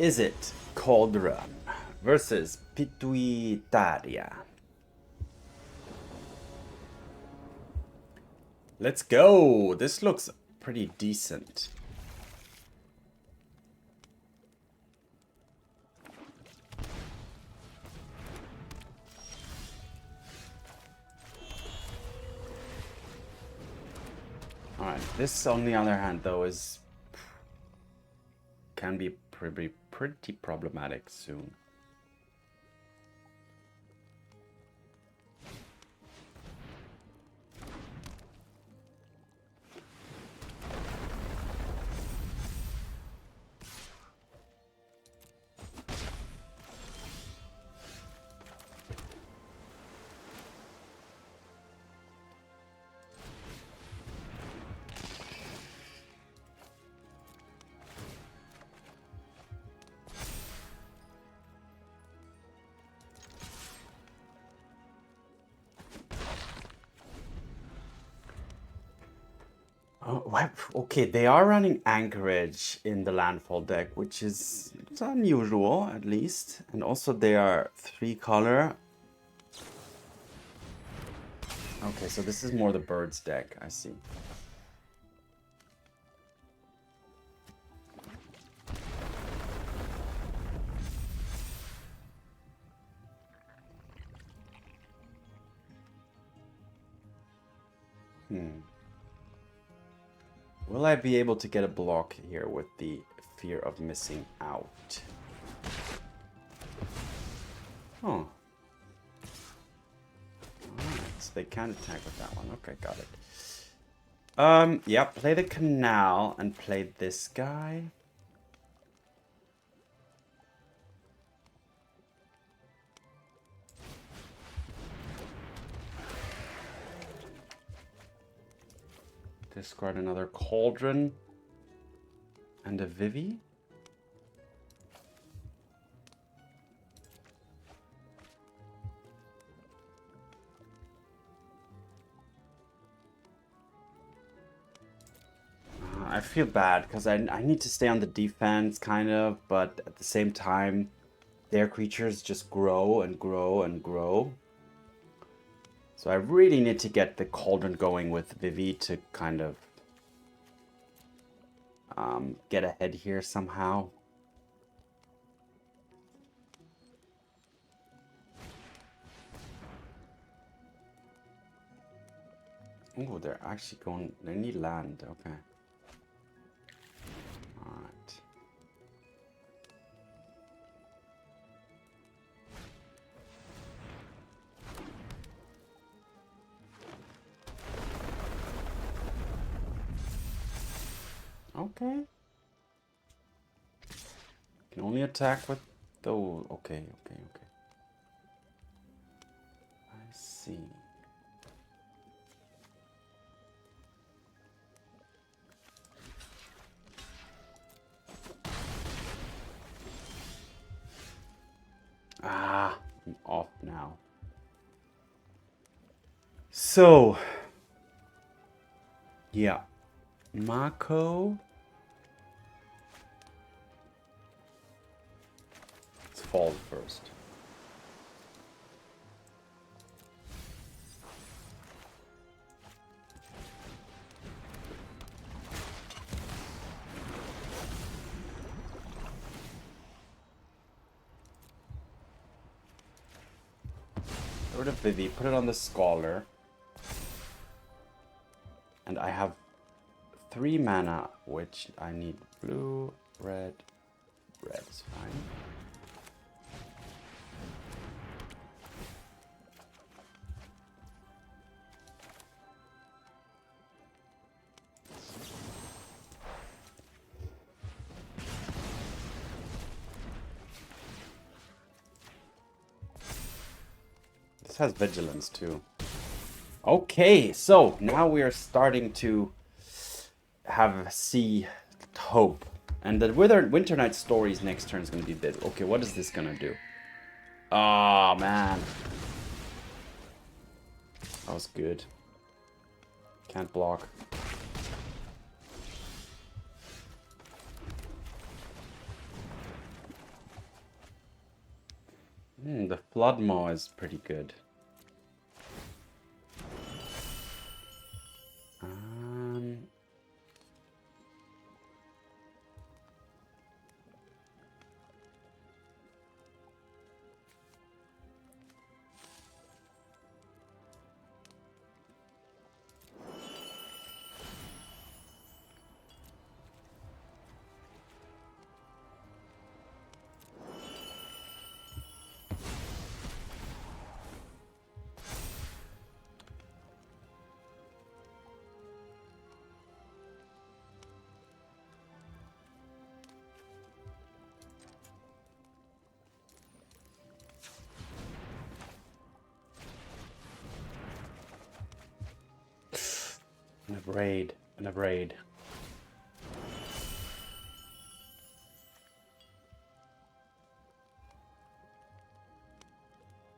Izzet Cauldron versus Pituitaria. Let's go! This looks pretty decent. Alright, this on the other hand though can be pretty problematic soon. Okay, they are running Anchorage in the landfall deck, which is unusual at least. And also they are 3-color. Okay, so this is more the birds deck, I see. Will I be able to get a block here with the fear of missing out? Oh. Alright, so they can attack with that one. Okay, got it. Yeah, play the canal and play this guy. Discard another Cauldron and a Vivi. I feel bad because I need to stay on the defense kind of, but at the same time their creatures just grow and grow and grow. So I really need to get the Cauldron going with Vivi to kind of get ahead here somehow. Oh, they're actually going... They need land. Okay. Alright. Okay. Can only attack with those. Okay. I see. Ah, I'm off now. So, yeah. Mako. Let's fall first. Get rid of Vivi, put it on the Scholar. And I have 3 mana, which I need blue, red. Red is fine. This has vigilance too. Okay, so now we are starting to see hope. And the Winternight Stories next turn is going to be big. Okay, what is this going to do? Oh, man. That was good. Can't block. The Flood Maw is pretty good. An Abrade.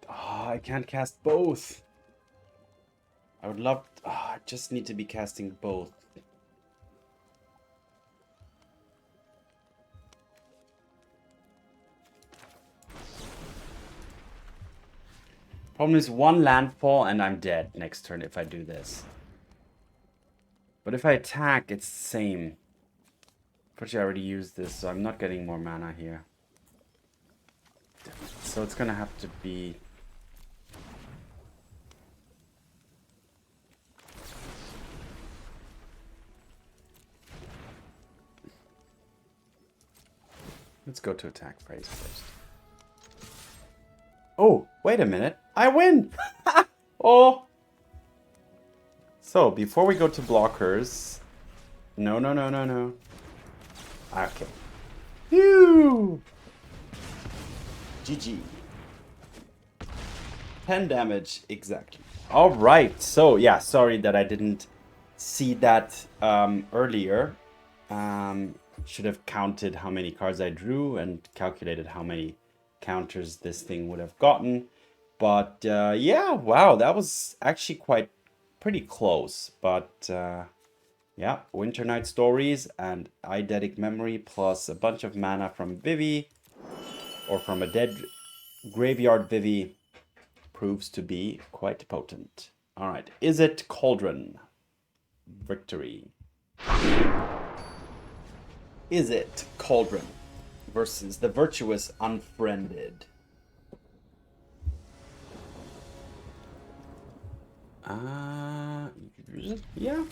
I can't cast both. I would love... I just need to be casting both. Problem is one landfall and I'm dead next turn if I do this. But if I attack, it's the same. Unfortunately, I already used this, so I'm not getting more mana here. So it's gonna have to be... Let's go to attack phase first. Oh, wait a minute. I win! Oh! So, before we go to blockers... No. Okay. Phew! GG. 10 damage, exactly. Alright, so yeah, sorry that I didn't see that earlier. Should have counted how many cards I drew and calculated how many counters this thing would have gotten. But yeah, wow, that was actually pretty close. But yeah, Winternight Stories and Eidetic Memory plus a bunch of mana from Vivi or from a dead graveyard Vivi proves to be quite potent. Alright, Izzet Cauldron. Victory. Izzet Cauldron versus the Virtuous Unfriended. Yeah.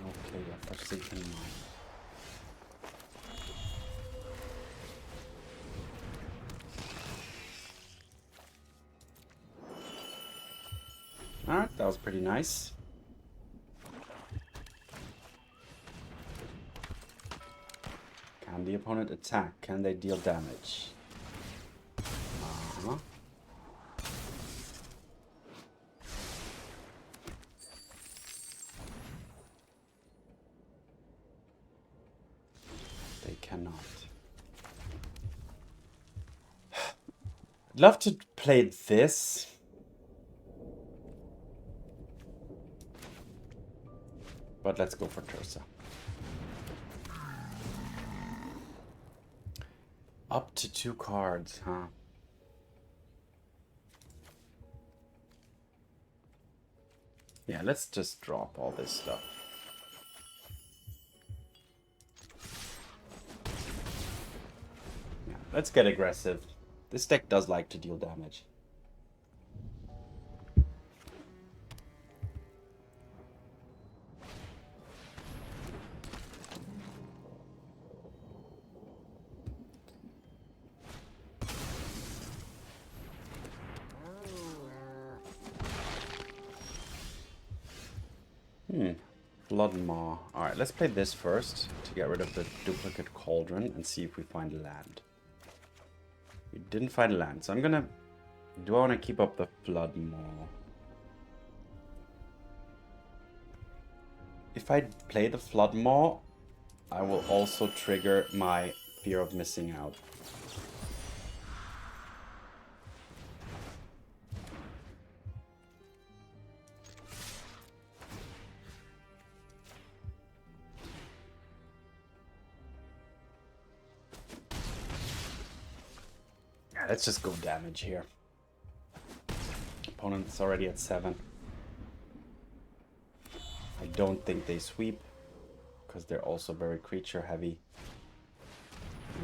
Okay, yeah, first thing in mind. Alright, that was pretty nice. Can the opponent attack? Can they deal damage? They cannot. I'd love to play this. But let's go for Tersa. Up to 2 cards, huh? Yeah, let's just drop all this stuff. Yeah, let's get aggressive. This deck does like to deal damage. Flood Maw. Alright, let's play this first to get rid of the duplicate Cauldron and see if we find a land. We didn't find a land, so I'm gonna... Do I want to keep up the Flood Maw? If I play the Flood Maw, I will also trigger my fear of missing out. let's just go damage here. Opponent's already at 7. I don't think they sweep, because they're also very creature heavy.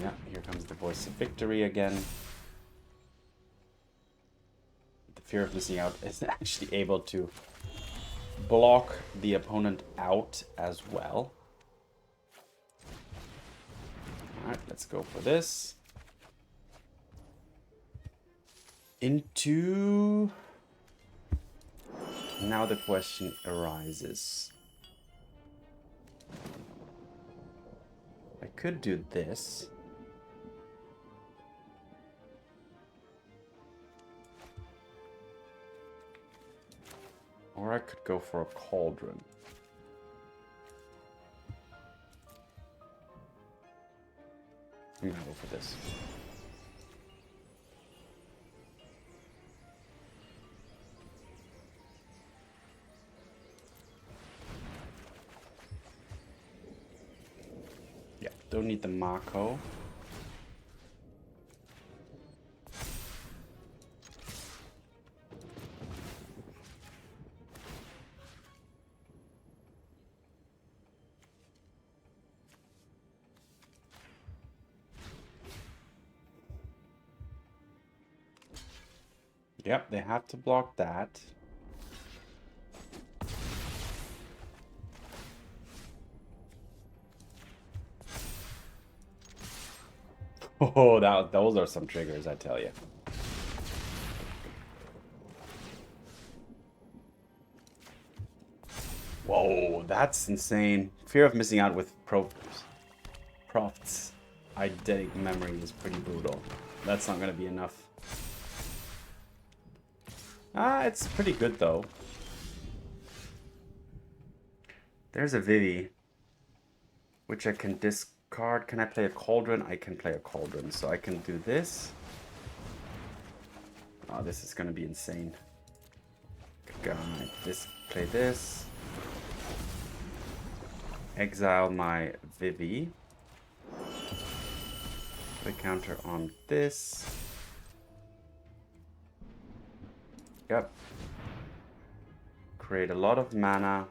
Yeah, here comes the Voice of Victory again. The fear of missing out is actually able to block the opponent out as well. Alright, let's go for this. Into... Now the question arises. I could do this. Or I could go for a Cauldron. I'm gonna go for this. Yeah, don't need the Mako. Yep, they have to block that. Oh, those are some triggers, I tell you. Whoa, that's insane. Fear of missing out with Proft's Eidetic memory is pretty brutal. That's not going to be enough. It's pretty good, though. There's a Vivi, which I can discard. Can I play a Cauldron? I can play a Cauldron, so I can do this. Oh, this is going to be insane. Play this. Exile my Vivi. Play counter on this. Yep. Create a lot of mana.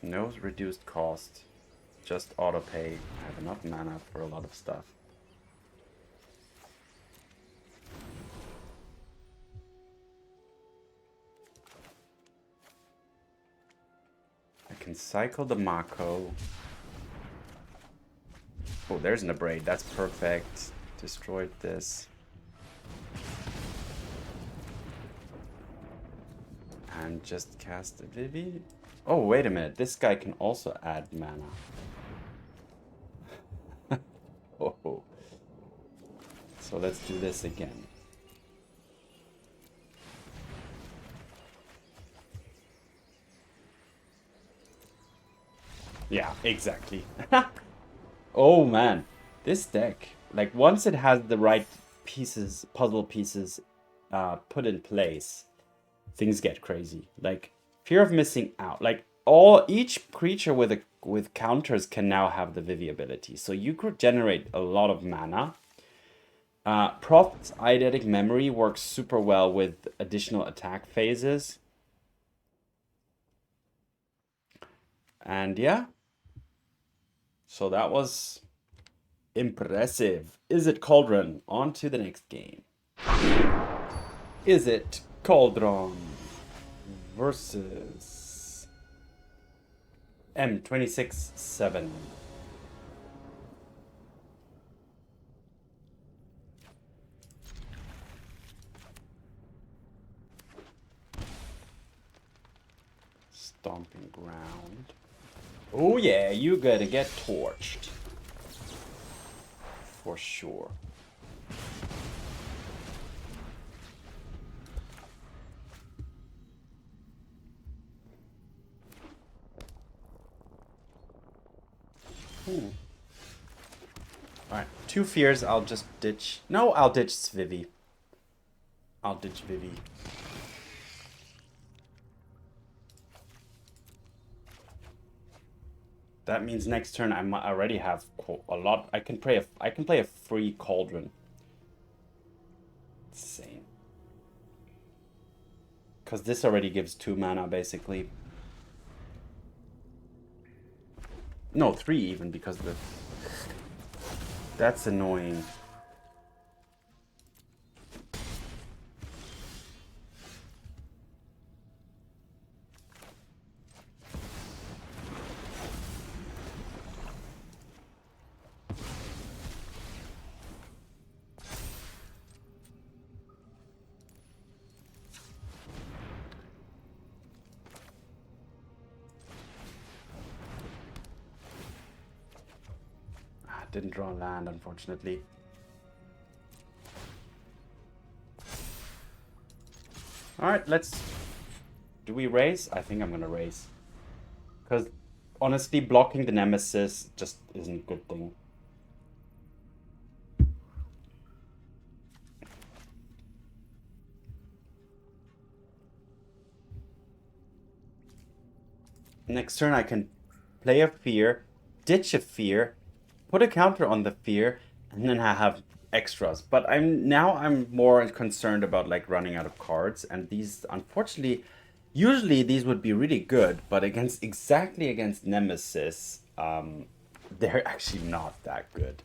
No reduced cost. Just auto pay. I have enough mana for a lot of stuff. I can cycle the Mako. Oh, there's an Abrade. That's perfect. Destroyed this. And just cast a Vivi. Oh, wait a minute. This guy can also add mana. Oh. So let's do this again. Yeah, exactly. Oh man, this deck, like once it has the right pieces, puzzle pieces put in place, things get crazy. Like fear of missing out. Like each creature with counters can now have the Vivi ability. So you could generate a lot of mana. Proft's Eidetic memory works super well with additional attack phases. And yeah. So that was impressive. Izzet Cauldron? On to the next game. Izzet Cauldron versus M26-7. Stomping ground. Oh yeah, you gotta get torched. For sure. Alright, 2 fears, I'll just ditch. No, I'll ditch Vivi. I'll ditch Vivi. That means next turn I might already have a lot. I can play a free Cauldron. Insane. Because this already gives 2 mana basically. No, 3 even, because the... That's annoying. Didn't draw land, unfortunately. Alright, let's... Do we raise? I think I'm gonna raise. Because, honestly, blocking the Nemesis just isn't a good thing. Next turn I can play a Fear, ditch a Fear, put a counter on the Fear, and then I have extras. But I'm more concerned about like running out of cards, and these, unfortunately, usually these would be really good, but exactly against Nemesis, they're actually not that good.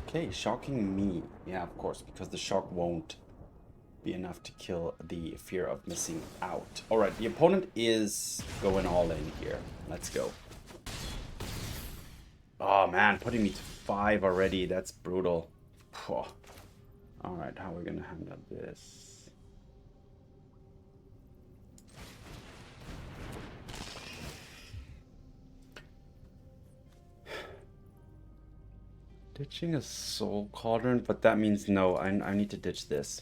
Okay, shocking me. Yeah, of course, because the shock won't be enough to kill the fear of missing out. Alright, the opponent is going all in here. Let's go. Oh man, putting me to 5 already. That's brutal. Alright, how are we gonna handle this? Ditching a Soul Cauldron, but that means no, I need to ditch this.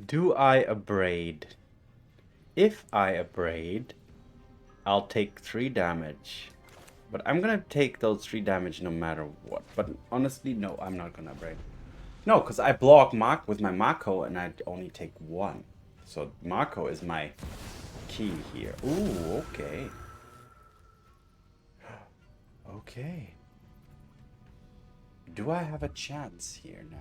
Do I Abrade? If I Abrade, I'll take 3 damage. But I'm gonna take those 3 damage no matter what. But honestly, no, I'm not gonna Abrade. No, because I block Mark with my Mako and I only take 1. So Mako is my key here. Ooh, okay. Okay. Do I have a chance here now?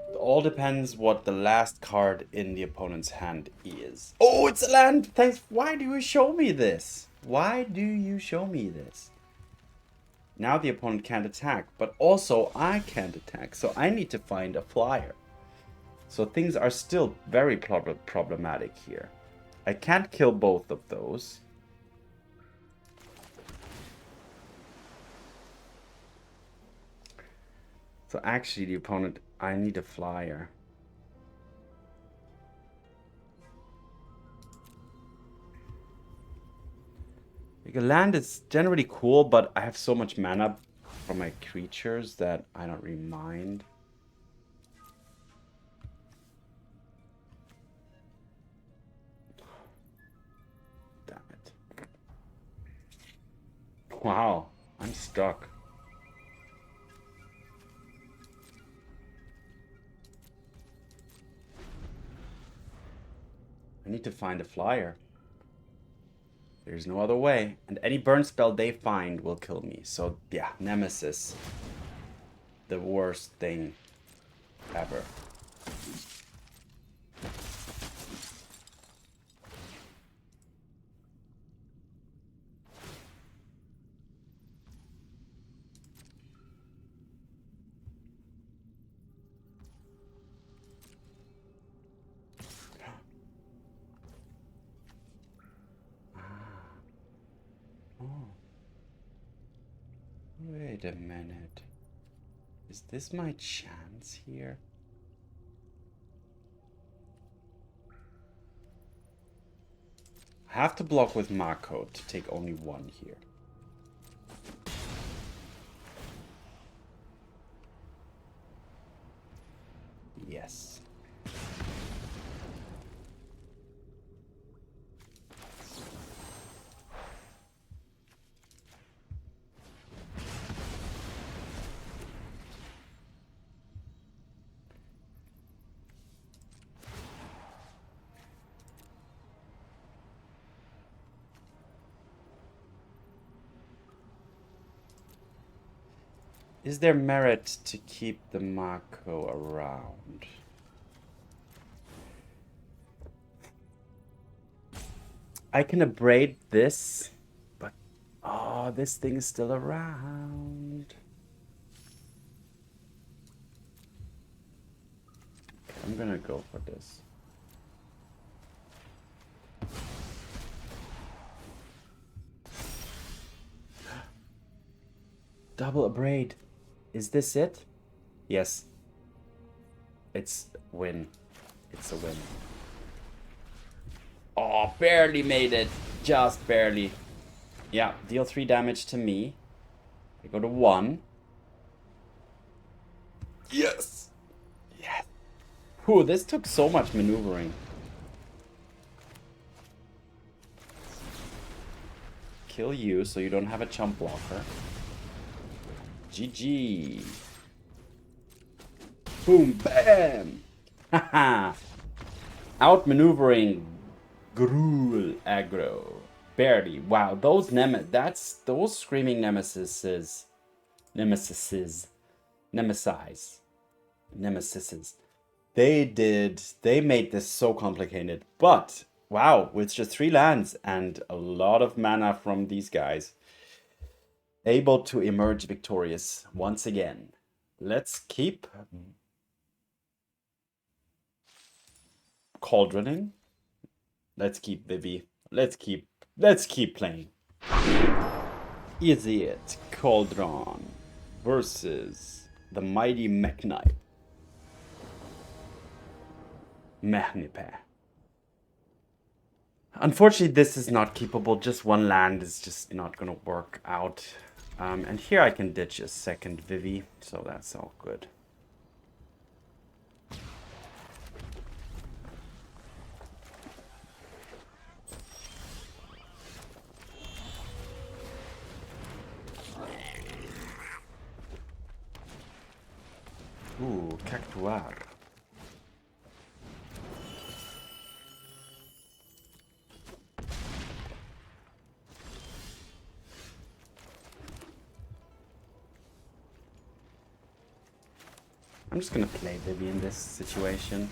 It all depends what the last card in the opponent's hand is. Oh, it's a land! Thanks. Why do you show me this? Why do you show me this? Now the opponent can't attack, but also I can't attack, so I need to find a flyer. So things are still very problematic here. I can't kill both of those. So actually the opponent, I need a flyer. Like a land is generally cool, but I have so much mana from my creatures that I don't really mind. Damn it. Wow, I'm stuck. I need to find a flyer. There's no other way. And any burn spell they find will kill me. So, yeah, Nemesis. The worst thing ever. Wait a minute. Is this my chance here? I have to block with Mako to take only one here. Yes. Is there merit to keep the Mako around? I can abrade this, but oh, this thing is still around. I'm gonna go for this. Double abrade. Is this it? Yes. It's win. It's a win. Oh, barely made it. Just barely. Yeah, deal 3 damage to me. I go to 1. Yes! Yes! Whew, this took so much maneuvering. Kill you so you don't have a chump blocker. GG. Boom, bam! Haha! Outmaneuvering Gruul aggro. Barely. Wow, those those screaming nemesises. They made this so complicated. But wow, with just 3 lands and a lot of mana from these guys, able to emerge victorious once again. Let's keep Cauldroning. Let's keep Vivi. Let's keep playing. Izzet Cauldron versus the mighty Meknight. Mehnipe. Unfortunately, this is not keepable. Just 1 land is just not going to work out. And here I can ditch a second Vivi, so that's all good. Ooh, Cactuar. I'm just gonna play Vivi in this situation.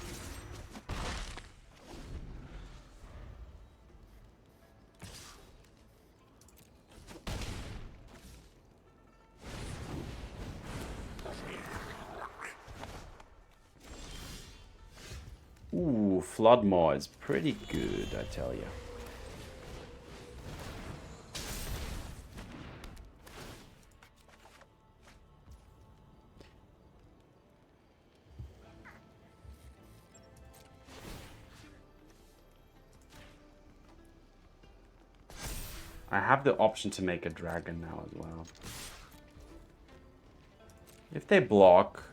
Ooh, Flood Maw is pretty good, I tell you. I have the option to make a dragon now as well. If they block,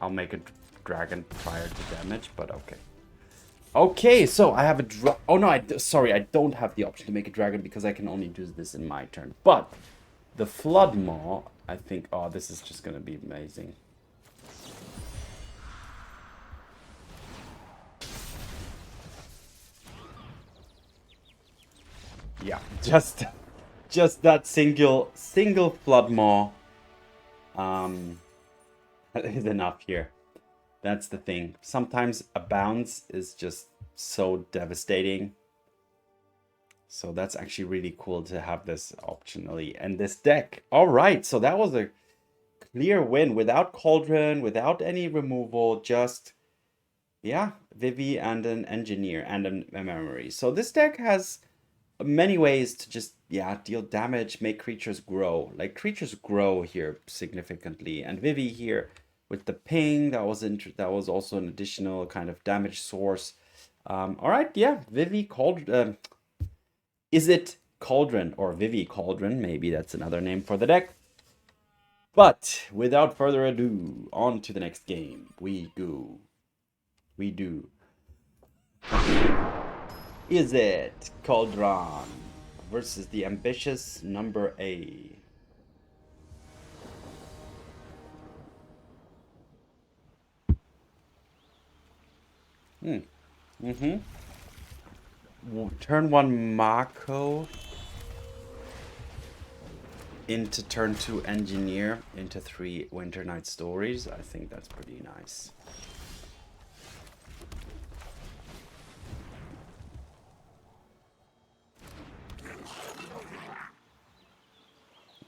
I'll make a dragon prior to damage, but okay. Okay, so I have a oh no, sorry, I don't have the option to make a dragon because I can only do this in my turn. But the Flood Maw, I think, oh, this is just gonna be amazing. Yeah, just that single Flood Maw is enough here. That's the thing. Sometimes a bounce is just so devastating. So that's actually really cool to have this optionally. And this deck. All right, so that was a clear win without Cauldron, without any removal, just, yeah, Vivi and an Engineer and a Memory. So this deck has many ways to just, yeah, deal damage, make creatures grow. Like, creatures grow here significantly. And Vivi here with the ping, that was also an additional kind of damage source. All right, yeah, Vivi Cauldron. Izzet Cauldron, or Vivi Cauldron, maybe that's another name for the deck. But without further ado, on to the next game. We do. Izzet Cauldron versus the ambitious number A. Turn 1 Mako into turn 2 Engineer into 3 Winternight Stories. I think that's pretty nice.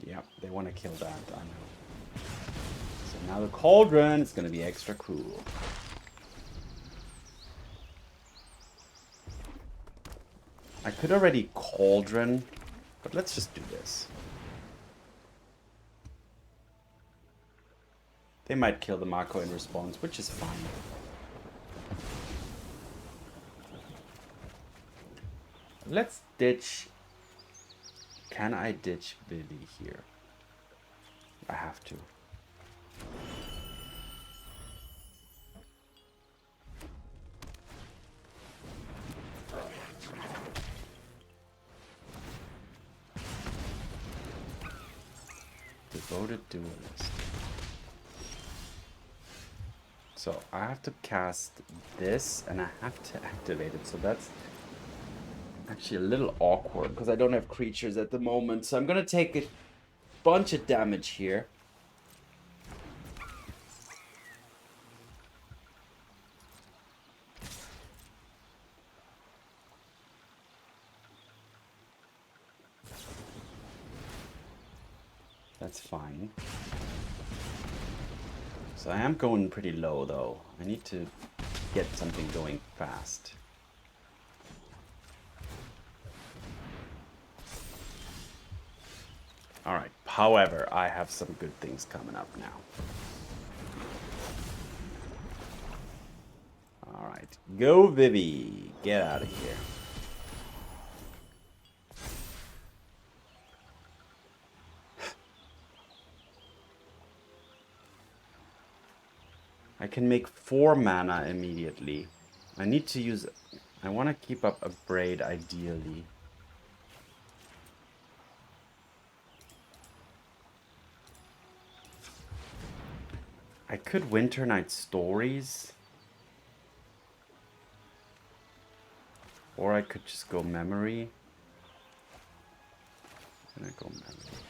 Yeah, they want to kill that, I know. So now the Cauldron is going to be extra cool. I could already Cauldron, but let's just do this. They might kill the Mako in response, which is fine. Let's ditch. Can I ditch Vivi here? I have to. Devoted Duelist. So I have to cast this and I have to activate it. So that's actually a little awkward because I don't have creatures at the moment. So I'm going to take a bunch of damage here. That's fine. So I am going pretty low though. I need to get something going fast. Alright, however, I have some good things coming up now. Alright, go Vivi. Get out of here. I can make 4 mana immediately. I need to use... I want to keep up Abrade ideally. I could Winternight Stories. Or I could just go Memory. And I go Memory.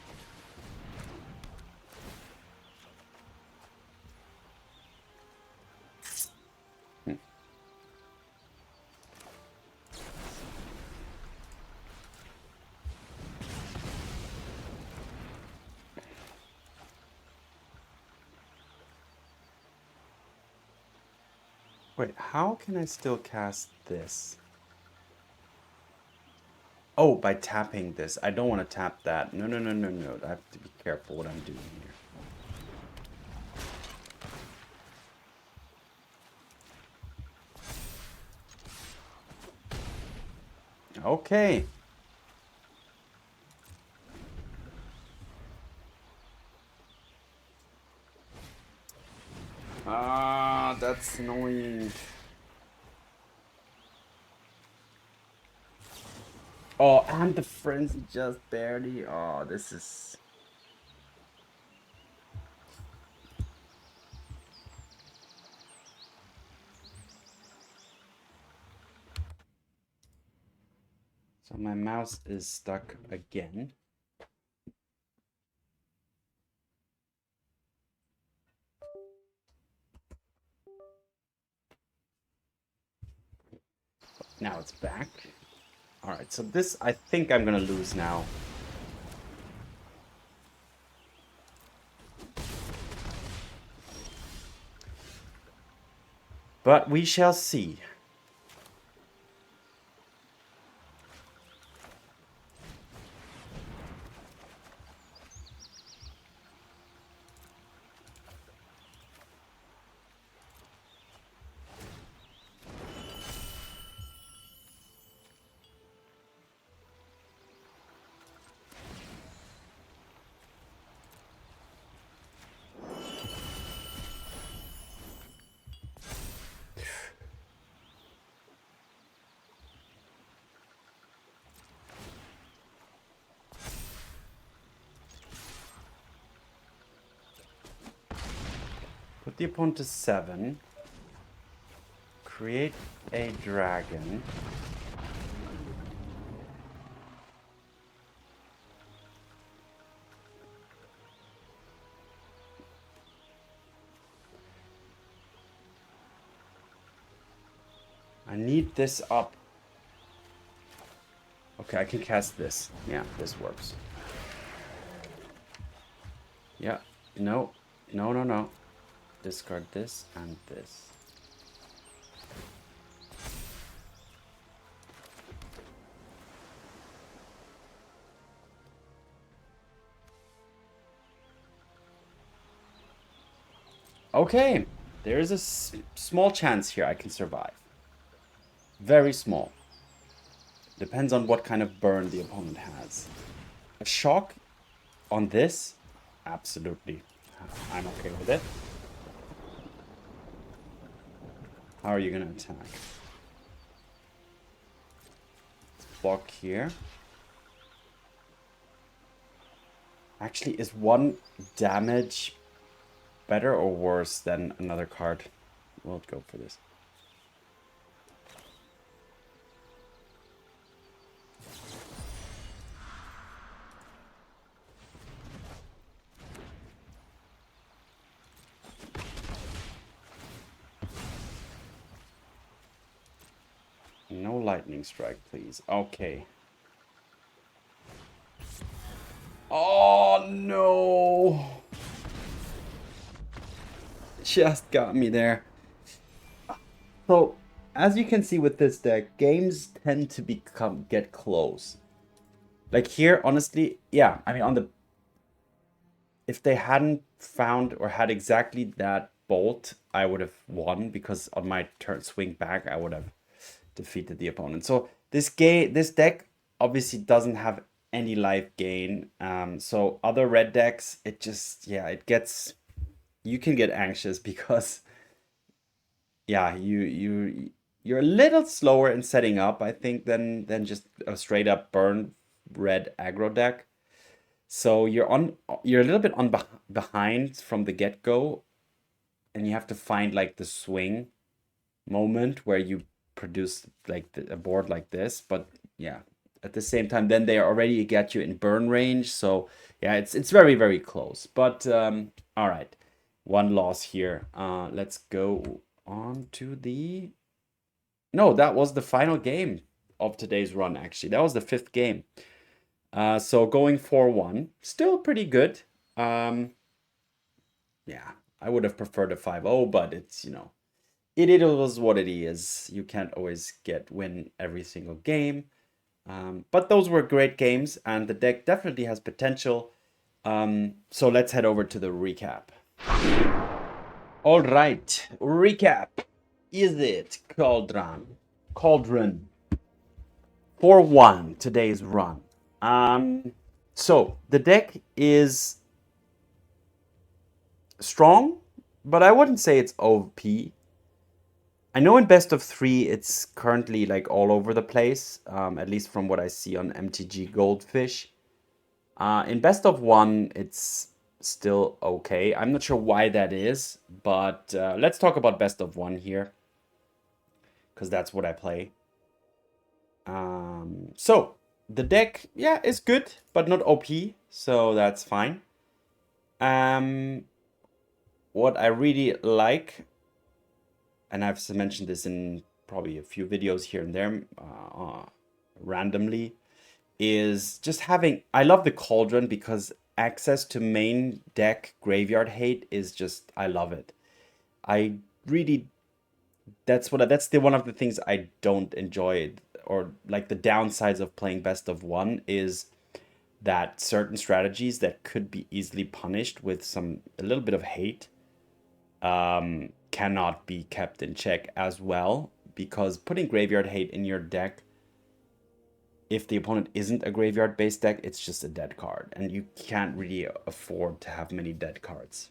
Wait, how can I still cast this? Oh, by tapping this. I don't want to tap that. No. I have to be careful what I'm doing here. Okay. Ah, that's annoying. Oh, and the frenzy just barely. Oh, this is... So my mouse is stuck again. Now it's back. All right, so this, I think I'm gonna lose now. But we shall see. Put the opponent to 7. Create a dragon. I need this up. Okay, I can cast this. Yeah, this works. Yeah, no. Discard this and this. Okay, there is a small chance here I can survive. Very small. Depends on what kind of burn the opponent has. A shock on this? Absolutely. I'm okay with it. How are you going to attack? Let's block here. Actually, is 1 damage better or worse than another card? We'll go for this. No lightning strike, please. Okay. Oh, no. Just got me there. So, as you can see with this deck, games tend to get close. Like here, honestly, yeah, I mean, if they hadn't found or had exactly that bolt, I would have won, because on my turn swing back, I would have defeated the opponent. So this deck obviously doesn't have any life gain. So other red decks, it just, yeah, you can get anxious because, yeah, you're a little slower in setting up, I think, than just a straight up burn red aggro deck. So you're a little bit behind from the get-go, and you have to find like the swing moment where you produce like a board like this. But yeah, at the same time, then they already get you in burn range. So yeah, it's very, very close. But all right, 1 loss here. Let's go on to the... No, that was the final game of today's run, actually. That was the 5th game. So going 4-1, still pretty good. Yeah, I would have preferred a 5-0, but it's, it is what it is. You can't always win every single game. But those were great games, and the deck definitely has potential. So let's head over to the recap. All right, recap. Izzet Cauldron. 4-1 today's run. So the deck is strong, but I wouldn't say it's OP. I know in best of 3 it's currently like all over the place, at least from what I see on MTG Goldfish. In best of 1 it's still okay. I'm not sure why that is, but let's talk about best of 1 here, because that's what I play. So The deck, yeah, is good, but not OP, so that's fine. What I really like, and I've mentioned this in probably a few videos here and there, randomly, is just having, I love the Cauldron because access to main deck graveyard hate is just, I love it. I really, that's one of the things I don't enjoy, or like the downsides of playing best of one is that certain strategies that could be easily punished with a little bit of hate cannot be kept in check as well, because putting graveyard hate in your deck, if the opponent isn't a graveyard based deck, it's just a dead card, and you can't really afford to have many dead cards.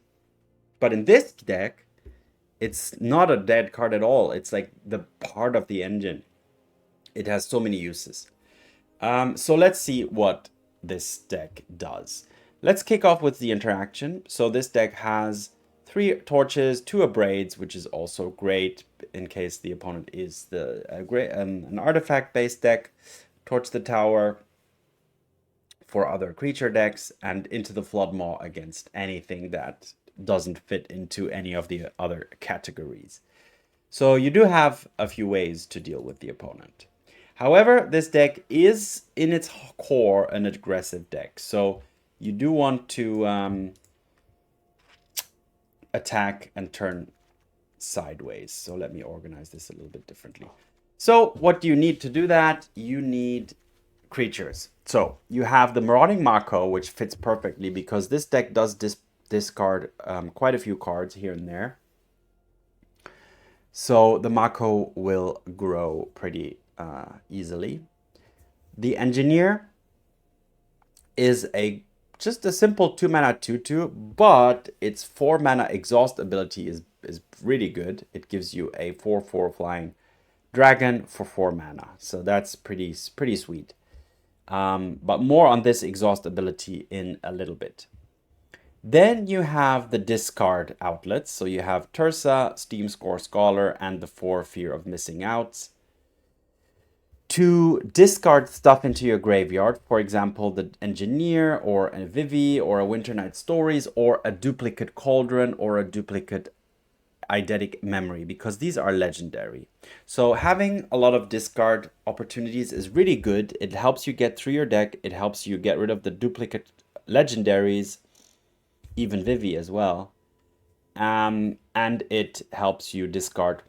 But in this deck, it's not a dead card at all. It's like the part of the engine. It has so many uses. So let's see what this deck does. Let's kick off with the interaction. So this deck has 3 torches, 2 abrades, which is also great in case the opponent is an artifact-based deck. Torch the tower for other creature decks, and Into the Flood Maw against anything that doesn't fit into any of the other categories. So you do have a few ways to deal with the opponent. However, this deck is in its core an aggressive deck. So you do want to attack and turn sideways. So let me organize this a little bit differently. So what do you need to do that? You need creatures. So you have the Marauding Mako, which fits perfectly because this deck does discard quite a few cards here and there. So the Mako will grow pretty easily. The Engineer is just a simple 2-mana 2/2, but its 4-mana exhaust ability is really good. It gives you a 4/4 flying dragon for 4 mana. So that's pretty sweet. But more on this exhaust ability in a little bit. Then you have the discard outlets. So you have Tersa, Steamcore Scholar, and the 4 Fear of Missing Outs. To discard stuff into your graveyard, for example, the Engineer, or a Vivi, or a Winternight Stories, or a duplicate Cauldron, or a duplicate Eidetic Memory, because these are legendary. So having a lot of discard opportunities is really good. It helps you get through your deck. It helps you get rid of the duplicate legendaries, even Vivi as well. And it helps you discard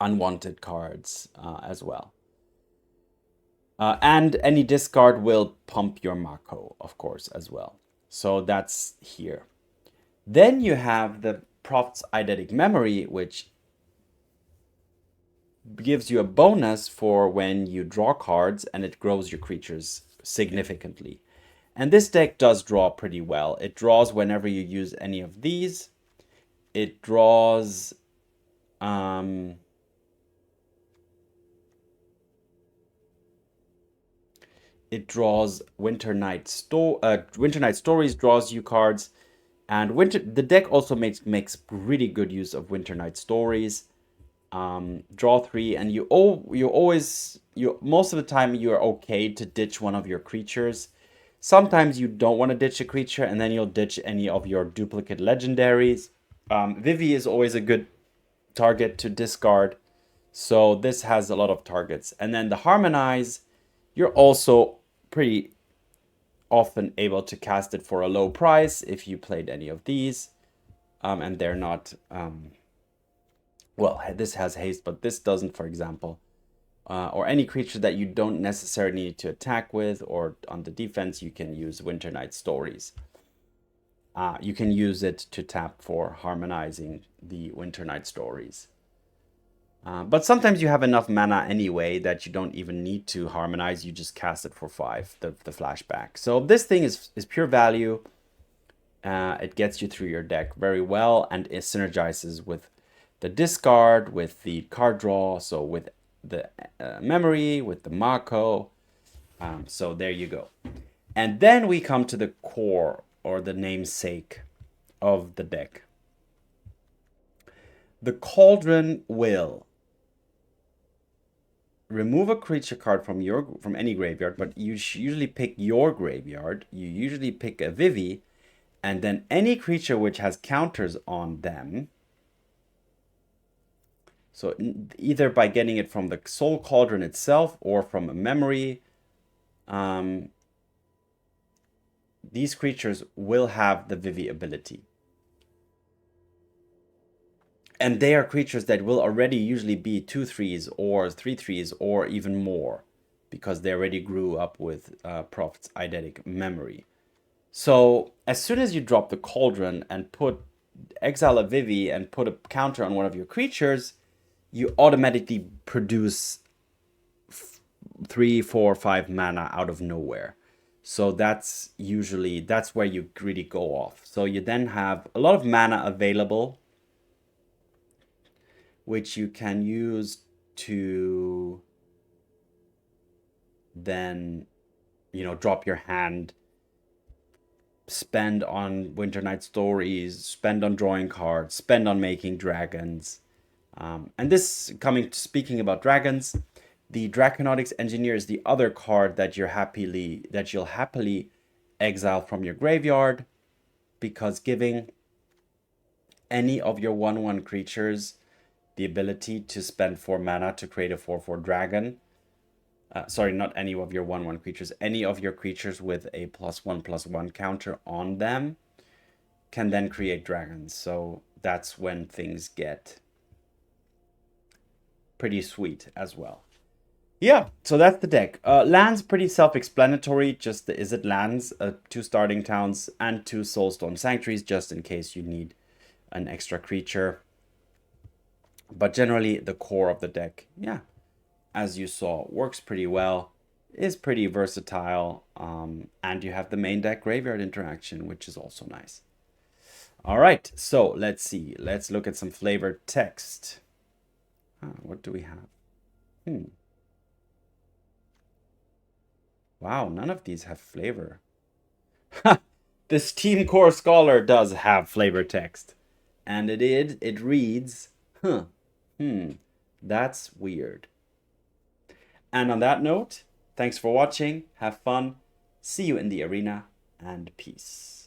unwanted cards as well. And any discard will pump your Mako, of course, as well. So that's here. Then you have the Proft's Eidetic Memory, which gives you a bonus for when you draw cards, and it grows your creatures significantly. And this deck does draw pretty well. It draws whenever you use any of these. It draws Winternight Stories draws you cards, and the deck also makes really good use of Winternight Stories. Draw 3, and most of the time you're okay to ditch one of your creatures. Sometimes you don't want to ditch a creature, and then you'll ditch any of your duplicate legendaries. Vivi is always a good target to discard, so this has a lot of targets. And then the Harmonize, you're also pretty often able to cast it for a low price if you played any of these, and they're not well, this has haste, but this doesn't, for example. Or any creature that you don't necessarily need to attack with, or on the defense, you can use Winternight Stories. You can use it to tap for harmonizing the Winternight Stories. But sometimes you have enough mana anyway that you don't even need to harmonize. You just cast it for 5, the flashback. So this thing is pure value. It gets you through your deck very well, and it synergizes with the discard, with the card draw, so with the memory, with the Mako. So there you go. And then we come to the core, or the namesake of the deck. The Cauldron will remove a creature card from any graveyard, but you usually pick your graveyard. You usually pick a Vivi, and then any creature which has counters on them. So either by getting it from the Soul Cauldron itself or from a memory, these creatures will have the Vivi ability. And they are creatures that will already usually be 2/3s or 3/3s or even more, because they already grew up with Proft's Eidetic memory. So as soon as you drop the Cauldron and exile a Vivi and put a counter on one of your creatures, you automatically produce 3, 4, 5 mana out of nowhere. So that's where you really go off. So you then have a lot of mana available, which you can use to then, drop your hand, spend on Winternight Stories, spend on drawing cards, spend on making dragons. And speaking about dragons, the Draconautics Engineer is the other card that you'll happily exile from your graveyard, because giving any of your 1/1 creatures the ability to spend 4 mana to create a 4/4 dragon. Sorry, not any of your 1/1 creatures. Any of your creatures with a +1/+1 counter on them can then create dragons. So that's when things get pretty sweet as well. Yeah, so that's the deck. Lands pretty self-explanatory. Just the Izzet lands, 2 starting towns, and 2 Soulstone Sanctuaries, just in case you need an extra creature. But generally, the core of the deck, yeah, as you saw, works pretty well, is pretty versatile, and you have the main deck graveyard interaction, which is also nice. All right, so let's see. Let's look at some flavored text. What do we have? Wow, none of these have flavor. The Steamcore Scholar does have flavor text. And it reads, that's weird. And on that note, thanks for watching, have fun, see you in the arena, and peace.